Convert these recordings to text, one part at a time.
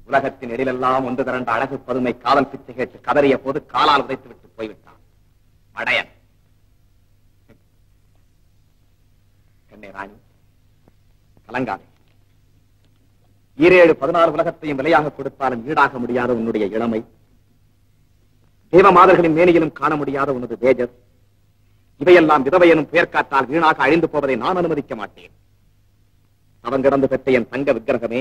உலகத்தின் எழிலெல்லாம் ஒன்று திரண்ட அழகு பதுமை காதல் பிச்சை கேட்டு கதறிய போது காலால் உதைத்து விட்டு போய்விட்டான் மடையன். கண்ணே ராணி, கலங்காதே. 17-14 உலகத்தையும் விலையாக கொடுத்தாலும் ஈடாக முடியாத உன்னுடைய இளமை, தேவமாதர்களின் மேனியிலும் காண முடியாத உனது தேஜஸ், இவையெல்லாம் விதவை எனும் புயற்காற்றால் வீணாக அழிந்து போவதை நான் அனுமதிக்க மாட்டேன். அவன் கிடந்து பெற்ற என் தங்க விக்கிரகமே,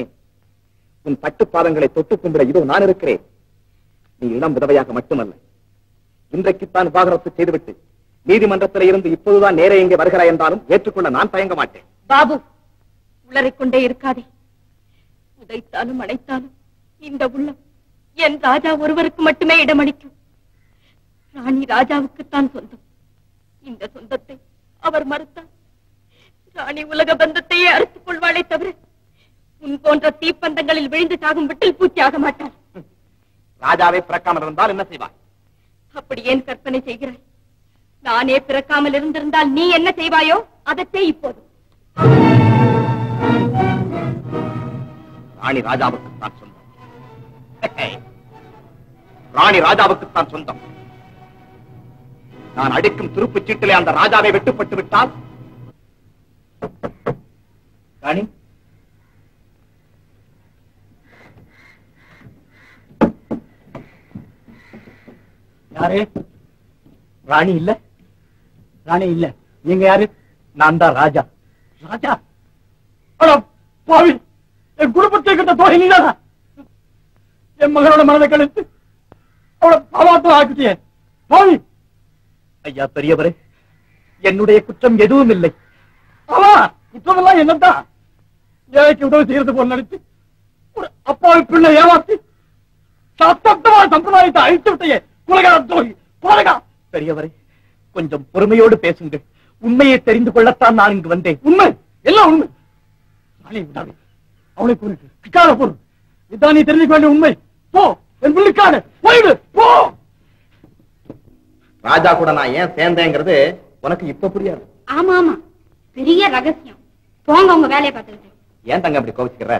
உன் தட்டுப்பாதங்களை தொட்டு கும்பிட இதோ நான் இருக்கிறேன். நீ இளம் விதவையாக மட்டுமல்ல, இன்றைக்குத்தான் விவாகரத்து செய்துவிட்டு நீதிமன்றத்தில் இருந்து இப்போதுதான் நேரே இங்கே வருகிறாய் என்றாலும் ஏற்றுக்கொள்ள நான் தயங்க மாட்டேன். பாபு, உளறிக்கொண்டே இருக்காதே. உதைத்தாலும் அணைத்தாலும் இந்த உள்ளம் என் ராஜா ஒருவருக்கு மட்டுமே இடமளிக்கும். ராணி ராஜாவுக்குத்தான் சொந்தம். இந்த சொந்தத்தை அவர் மறுத்தார். ராணி உலக பந்தத்தையே அறுத்துக் கொள்வாளே தவிர உன் போன்ற தீப்பந்தங்களில் விழுந்து சாகும் விட்டில் பூச்சி ஆக மாட்டாள். ராஜாவே பிறக்காமல் இருந்தால் என்ன செய்வாய்? அப்படி ஏன் கற்பனை செய்கிறாய்? நானே பிறக்காமல் இருந்திருந்தால் நீ என்ன செய்வாயோ அதற்கே இப்போது. ராணி ராஜாவுக்குத்தான் சொந்தம். ராணி ராஜாவுக்குத்தான் சொந்தம். நான் அடிக்கும் துருப்புச் சீட்டிலே அந்த ராஜாவை வெட்டுப்பட்டு விட்டால் ராணி, யாரு? ராணி இல்ல, ராணி இல்ல. நீங்க யாரு? நான் தான் ராஜா. ராஜா? பாவி, என் குடும்பத்தை கிட்ட தோகை நீதானா? என் மகளோட மனதை கழித்து அவளை பாவாத்தம் ஆக்கிட்டியே பாவி. ஐயா பெரியவரே, என்னுடைய குற்றம் எதுவும் இல்லை. ஆமா, குற்றமெல்லாம் என்னதான்? ஏழைக்கு உதவி செய்யறது போல் நடித்து ஒரு அப்பாவி பிள்ளை ஏமாத்தி சத்தமா சம்பிரதாயத்தை அழித்து விட்டையே உலக துரோகி. பெரியவரே, கொஞ்சம் பொறுமையோடு பேசுங்கள். உண்மையை தெரிந்து கொள்ளத்தான் நான் இங்கு வந்தேன். உண்மை, எல்லாம் உண்மை. அவளை கூறிட்டு கிக்கார பொருள் இதான் நீ தெரிஞ்சுக்க வேண்டிய உண்மை. போ, என் பிள்ளைக்காக போயிடு, போ. ராஜா கூட நான் ஏன் சேர்ந்தேங்கிறது உனக்கு இப்ப புரியாது. ஆமா ஆமா, பெரிய ரகசியம். போங்க உங்க வேலையை பார்த்துக்கிட்டு. ஏன் தங்க அப்படி கோவிச்சுக்கிற?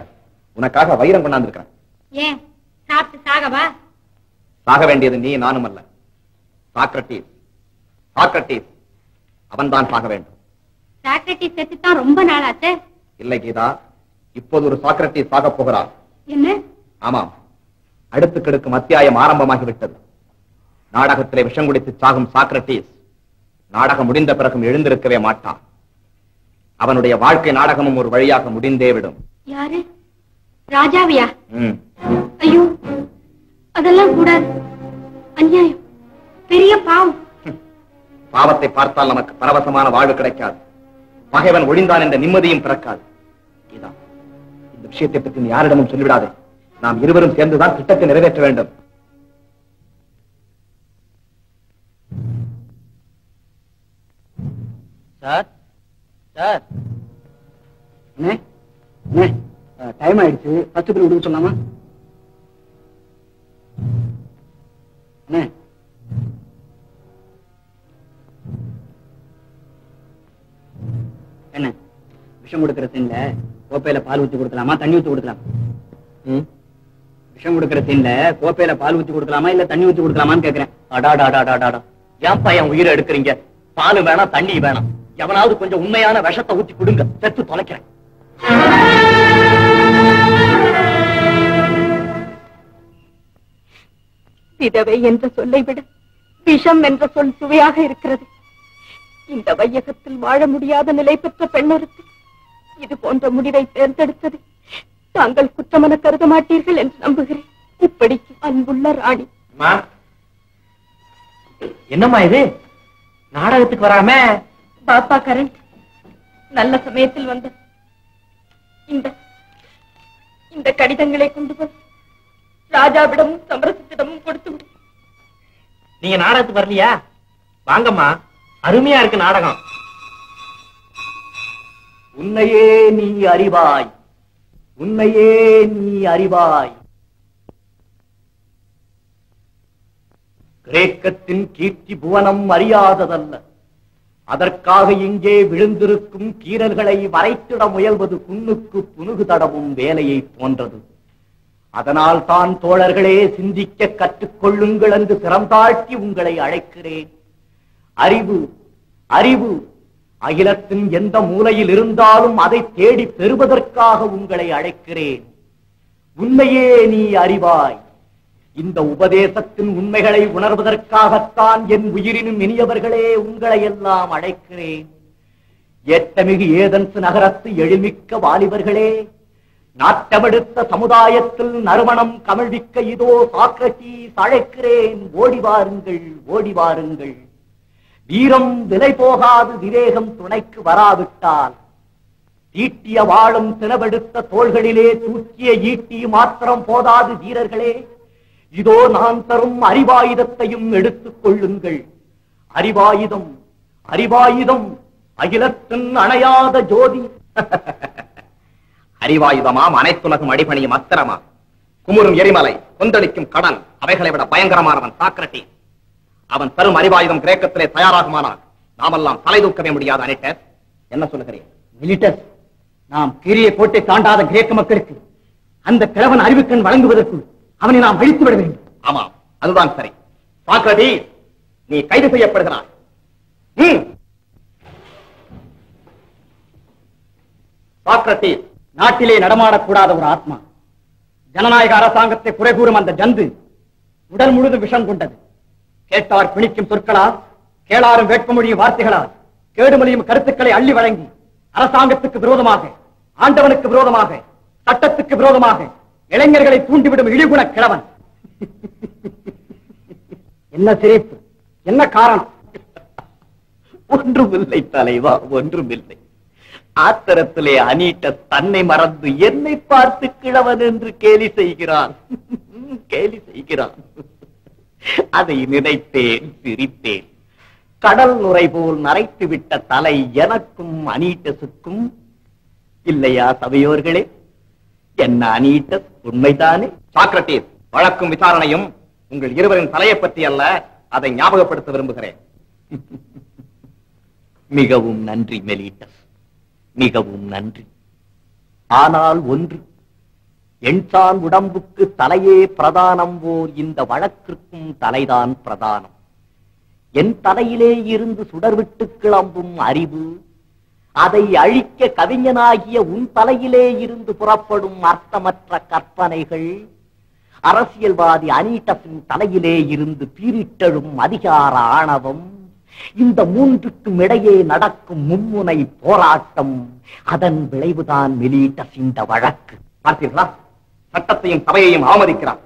உனக்காக வைரம் கொண்டாந்து இருக்கிறேன். ஏன் சாப்பிட்டு சாகவா? சாக வேண்டியது நீ நானும் அல்ல, சாக்ரட்டிஸ். சாக்ரட்டிஸ் அவன் தான் சாக வேண்டும். சாக்ரட்டிஸ் செத்துத்தான் ரொம்ப நாளாச்சே. இல்லை கீதா, இப்போது ஒரு சாக்ரட்டிஸ் சாக போகிறார். என்ன? ஆமாம், அடுத்து கெடுக்கும் அத்தியாயம் ஆரம்பமாகிவிட்டது. நாடகத்திலே விஷம் குடித்து சாகும் சாக்ரட்டிஸ் நாடகம் முடிந்த பிறகும் எழுந்திருக்கவே மாட்டான். அவனுடைய வாழ்க்கை நாடகமும் ஒரு வழியாக முடிந்தே விடும். யாரு? ராஜாவியா? ஐயோ, அதெல்லாம் கூடாது. அநியாயம், பெரிய பாவம். பாவத்தை பார்த்தால் நமக்கு பரவசமான வாழ்வு கிடைக்காது. பகைவன் ஒழிந்தான் என்ற நிம்மதியும் பிறக்காது. கீதா, இந்த விஷயத்தை பற்றி நீ யாரிடமும் சொல்லிவிடாதே. நாம் இருவரும் சேர்ந்துதான் திட்டத்தை நிறைவேற்ற வேண்டும். சார், சார், டைம் ஆயிடுச்சு. ஃபர்ஸ்ட் பில் விடுங்க சொல்லாமா? என்ன விஷம் கொடுக்கிற சீன்ல கோப்பையில பால் ஊத்தி கொடுக்கலாமா, தண்ணி ஊத்தி கொடுக்கலாமா? விஷம் கொடுக்கிற சீன்ல கோப்பையில பால் ஊத்தி கொடுக்கலாமா இல்ல தண்ணி ஊத்தி கொடுக்கலாமான்னு கேக்குறேன். அடாடாடாடாடா, ஏன்பா என் உயிரை எடுக்கிறீங்க? பால் வேணாம், தண்ணி வேணாம். எவனாவது கொஞ்சம் உண்மையான விஷத்தை ஊத்தி கொடுங்க, செத்து தொலைக்கிறேன். விதவை என்ற சொல்லை விட விஷம் என்ற சொல் சுவையாக இருக்கிறது. இந்த வையகத்தில் வாழ முடியாத நிலை பெற்ற பெண்ணொருக்கு இது போன்ற முடிவை தேர்ந்தெடுத்தது தாங்கள் குற்றமென கருத மாட்டீர்கள் என்று நம்புகிறேன். இப்படிக்கு அன்புள்ள ராணி. என்னம்மா இது? நாடகத்துக்கு வராம பாப்பா கரண், நல்ல சமயத்தில் வந்த இந்த கடிதங்களை கொண்டு போய் ராஜாவிடமும் சமரசத்திடமும் கொடுத்து விடு. நீங்க நாடகத்துக்கு வரலையா? வாங்கம்மா, அருமையா இருக்கு நாடகம். உன்னையே நீ அறிவாய், உன்னையே நீ அறிவாய். கிரேக்கத்தின் கீர்த்தி புவனம் அறியாததல்ல. அதற்காக இங்கே விழுந்திருக்கும் கீறல்களை வரைத்திட முயல்வது புண்ணுக்கு புனுகு தடவும் வேலையை போன்றது. அதனால் தான் தோழர்களே, சிந்திக்க கற்றுக்கொள்ளுங்கள் என்று சிரம் தாழ்த்தி உங்களை அழைக்கிறேன். அறிவு அறிவு அகிலத்தின் எந்த மூலையில் இருந்தாலும் அதை தேடி பெறுவதற்காக உங்களை அழைக்கிறேன். உண்மையே நீ அறிவாய். இந்த உபதேசத்தின் உண்மைகளை உணர்வதற்காகத்தான் என் உயிரினும் இனியவர்களே உங்களை எல்லாம் அழைக்கிறேன். ஏற்றமிகு ஏதென்ஸ் நகரத்து எழில்மிக்க வாலிபர்களே, நாட்டமெடுத்த சமுதாயத்தில் நறுமணம் கமழ்விக்க இதோ சாக்ரடீஸ் அழைக்கிறேன். ஓடி வாருங்கள், ஓடி வாருங்கள். வீரம் விலை போகாது, விவேகம் துணைக்கு வராவிட்டால் தீட்டிய வாழும் தினவெடுத்த தோள்களிலே தூக்கிய ஈட்டி மாத்திரம் போதாது வீரர்களே. இதோ நான் தரும் அறிவாயுதத்தையும் எடுத்துக் கொள்ளுங்கள். அறிவாயுதம் அறிவாயுதம் அகிலத்தின் அணையாத ஜோதி. அறிவாயுதமாம், அனைத்துலகும் அடிபணியும் அஸ்திரமா, குமுறும் எரிமலை, கொந்தளிக்கும் கடல், அவைகளை விட பயங்கரமானவன் சாக்ரடீஸ். அவன் தரும் அறிவாயுதம் கிரேக்கத்திலே தயாராகுமானால் நாமெல்லாம் தலை தூக்கவே முடியாது. அனிட்டஸ், என்ன சொல்லுகிறேன்? மிலிட்டஸ், நாம் கீரிய கோட்டை தாண்டாத கிரேக்க மக்களுக்கு அந்த கிழவன் அறிவுக்கண் வழங்குவதற்கு அவனை நாம் அழித்து விட வேண்டும். ஆமாம், அதுதான் சரி. சாக்ரடீஸ், நீ கைது செய்யப்படுகிறாய். சாக்ரடீஸ், நாட்டிலே நடமாடக்கூடாத ஒரு ஆத்மா, ஜனநாயக அரசாங்கத்தை குறை கூறும் அந்த ஜந்து உடல் முழுதும் விஷம் கொண்டது. கேட்டார் பிணிக்கும் சொற்களால், கேளாரும் வேட்பமொழியும் வார்த்தைகளால், கேடுமொழியும் கருத்துக்களை அள்ளி வழங்கி அரசாங்கத்துக்கு விரோதமாக, ஆண்டவனுக்கு விரோதமாக, சட்டத்துக்கு விரோதமாக இளைஞர்களை தூண்டிவிடும் இழிகுண கிழவன். என்ன சிரிப்பு, என்ன காரணம்? ஒன்றுமில்லை தலைவா, ஒன்றுமில்லை. ஆத்திரத்திலே அனிட்டஸ் தன்னை மறந்து என்னை பார்த்து கிழவன் என்று கேலி செய்கிறான். கேலி செய்கிறான். அதை நினைத்தேன், சிரித்தேன். கடல் நுரை போல் நரைத்து விட்ட தலை எனக்கும் அனிட்டஸுக்கும் இல்லையா சபையோர்களே? என்ன அனிட்டஸ் உண்மைதானே? சாக்ரடீஸ், வழக்கும் விசாரணையும் உங்கள் இருவரின் தலையை பற்றி அல்ல, அதை ஞாபகப்படுத்த விரும்புகிறேன். மிகவும் நன்றி மெலிட்டஸ், மிகவும் நன்றி. ஆனால் ஒன்று, எண்சான் உடம்புக்கு தலையே பிரதானம் போல் இந்த வழக்கிற்கும் தலைதான் பிரதானம். என் தலையிலே இருந்து சுடர்விட்டு கிளம்பும் அறிவு, அதை அழிக்க கவிஞனாகிய உன் தலையிலே இருந்து புறப்படும் அர்த்தமற்ற கற்பனைகள், அரசியல்வாதி அனிட்டஸின் தலையிலே இருந்து பீரிட்டெழும் அதிகார ஆணவம், இந்த மூன்றுக்கும் இடையே நடக்கும் மும்முனை போராட்டம், அதன் விளைவுதான் மெலிட்டஸ் இந்த வழக்கு. பார்த்தீர்களா? சட்டத்தையும் சபையையும் அவமதிக்கிறான்.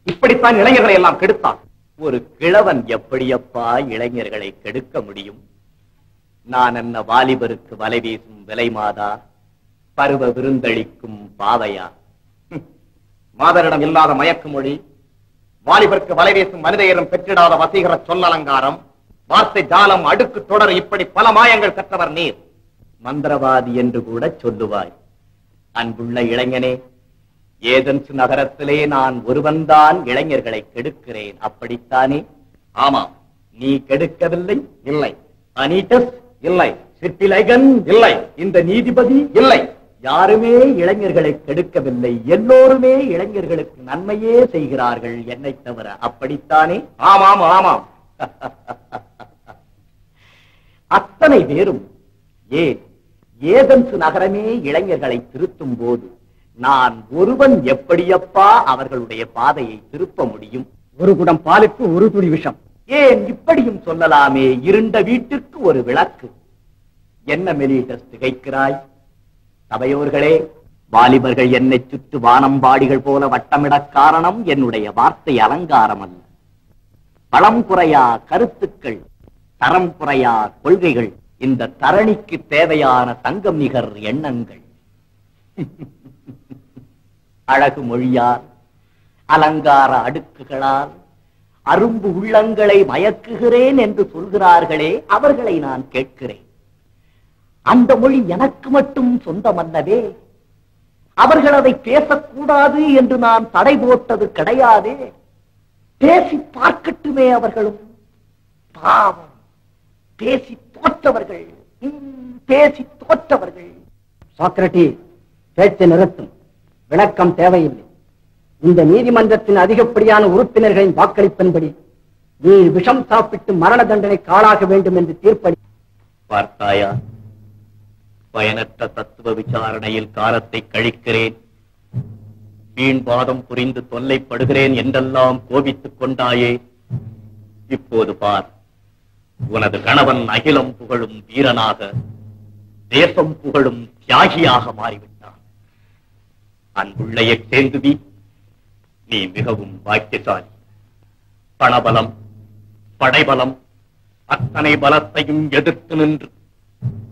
இப்படித்தான் இளைஞர்களை எல்லாம் கெடுத்தான். ஒரு கிழவன் எப்படியப்பா இளைஞர்களை கெடுக்க முடியும்? நான் என்ன வாலிபருக்கு வலை வீசும் விலை மாதா, பருவ விருந்தளிக்கும் பாவையா? மாதரிடம் இல்லாத மயக்கு மொழி, வாலிபருக்கு வலை வீசும் மனிதையரும் பெற்றிடாத வசீகர சொல்லலங்காரம், வார்த்தை ஜாலம், அடுக்கு தொடர், இப்படி பல மாயங்கள் கற்றவர் நீர். மந்திரவாதி என்று கூட சொல்லுவாய். அன்புள்ள இளைஞனே, ஏதென்ஸ் நகரத்திலே நான் ஒருவன்தான் இளைஞர்களை கெடுக்கிறேன், அப்படித்தானே? ஆமாம். நீ கெடுக்கவில்லை? இல்லை. அனிட்டஸ்? இல்லை. சிற்பிலைகன்? இல்லை. இந்த நீதிபதி? இல்லை. யாருமே இளைஞர்களை கெடுக்கவில்லை. எல்லோருமே இளைஞர்களுக்கு நன்மையே செய்கிறார்கள், என்னை தவிர, அப்படித்தானே? ஆமாம், ஆமாம். அத்தனை பேரும் ஏன் ஏதென்ஸ் நகரமே இளைஞர்களை திருத்தும் போது நான் ஒருவன் எப்படியப்பா அவர்களுடைய பாதையை திருப்ப முடியும்? ஒரு குடம் பாலுக்கு ஒரு துளி விஷம். ஏன் இப்படியும் சொல்லலாமே, இருண்ட வீட்டிற்கு ஒரு விளக்கு. என்ன மெலிட்டஸ் திகைக்கிறாய்? சபையோர்களே, வாலிபர்கள் என்னை சுற்று வானம்பாடிகள் போல வட்டமிட காரணம் என்னுடைய வார்த்தை அலங்காரம் அல்ல. பலம் குறையா கருத்துக்கள், தரம் குறையா கொள்கைகள், இந்த தரணிக்கு தேவையான தங்கம் நிகர் எண்ணங்கள். அழகு மொழியால், அலங்கார அடுக்குகளால் அரும்பு உள்ளங்களை மயக்குகிறேன் என்று சொல்கிறார்களே, அவர்களை நான் கேட்கிறேன். அந்த மொழி எனக்கு மட்டும் சொந்தமல்லவே. அவர்கள் அதை பேசக்கூடாது என்று நான் தடை போட்டது கிடையாதே. பேசி பார்க்கட்டுமே அவர்களும். பாவம், பேசி தோற்றவர்கள், பேசி தோற்றவர்கள். சாக்ரடீஸ், பேச்சை நிறுத்தும். விளக்கம் தேவையில்லை. இந்த நீதிமன்றத்தின் அதிகப்படியான உறுப்பினர்களின் வாக்களிப்பின்படி நீ விஷம் சாப்பிட்டு மரண தண்டனைக்கு ஆளாக வேண்டும் என்று தீர்ப்பளி. பார்த்தாயா, பயனற்ற தத்துவ விசாரணையில் காலத்தை கழிக்கிறேன், வீண்வாதம் புரிந்து தொல்லைப்படுகிறேன் என்றெல்லாம் கோபித்துக் கொண்டாயே. இப்போது பார், உனது கணவன் அகிலம் புகழும் வீரனாக, தேசம் புகழும் தியாகியாக மாறிவிட்டான். அன்புள்ளையை சேர்ந்துவி, நீ மிகவும் பாக்கியசாலி. பணபலம், படைபலம், அத்தனை பலத்தையும் எதிர்த்து நின்று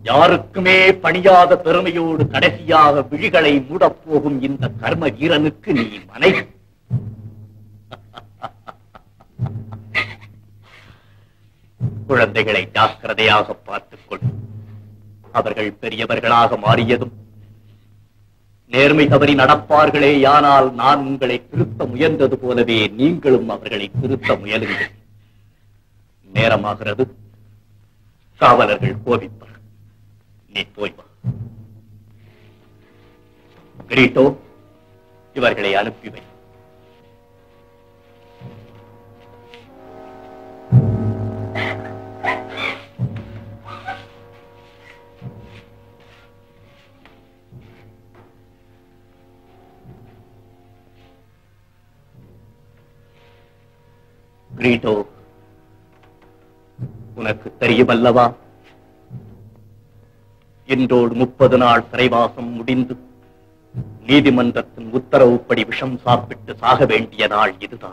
யாருக்குமே பணியாத பெருமையோடு கடைசியாக விழிகளை மூடப்போகும் இந்த கர்ம வீரனுக்கு நீ மனைவி. குழந்தைகளை ஜாக்கிரதையாக பார்த்துக் கொள். அவர்கள் பெரியவர்களாக மாறியதும் நேர்மை தவறி நடப்பார்களே. ஆனால் நான் உங்களை திருத்த முயன்றது போலவே நீங்களும் அவர்களை திருத்த முயலுங்கள். நேரமாகிறது, காவலர்கள் கோபிப்பார். நீ போய் வா. கிரீட்டோ, இவர்களை அனுப்பி வை. கிரீட்டோ, உனக்கு தெரியுமல்லவா, இன்றோடு 30 நாள் சிறைவாசம் முடிந்து நீதிமன்றத்தின் உத்தரவுப்படி விஷம் சாப்பிட்டு சாக வேண்டிய நாள் இதுதான்.